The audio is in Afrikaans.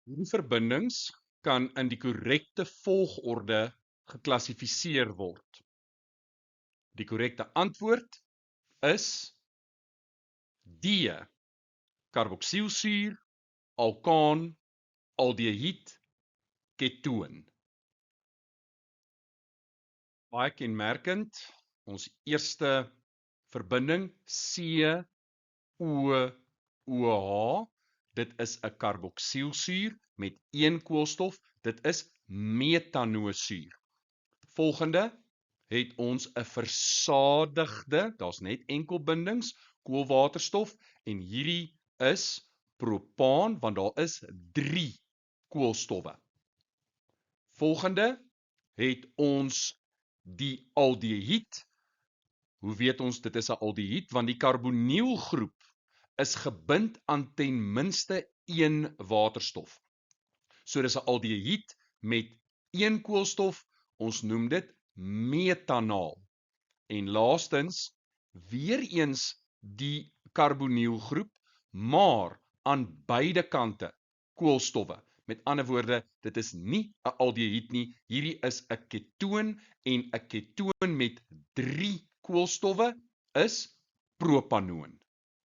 Hierdie verbindings kan in die korrekte volgorde geklassifiseer word. Die korrekte antwoord is D. Karboksielsuur, alkaan, aldehied, ketoon. Baie kenmerkend, ons eerste verbinding COOH, dit is 'n karboksielsuur met een koolstof, dit is metanoosuur. Volgende het ons 'n versadigde, daar's net enkel bindings, koolwaterstof en hierdie is propaan want daar is 3 koolstowwe. Volgende het ons die aldehied. Hoe weet ons dit is 'n aldehied? Want die karbonielgroep is gebind aan ten minste 1 waterstof. So dis 'n aldehied met 1 koolstof, ons noem dit metanaal. En laastens, weer eens die karbonielgroep, maar aan beide kante koolstowwe. Met ander woorde, dit is nie 'n aldehied nie, hierdie is 'n ketoon en 'n ketoon met 3 koolstowwe is propanoon.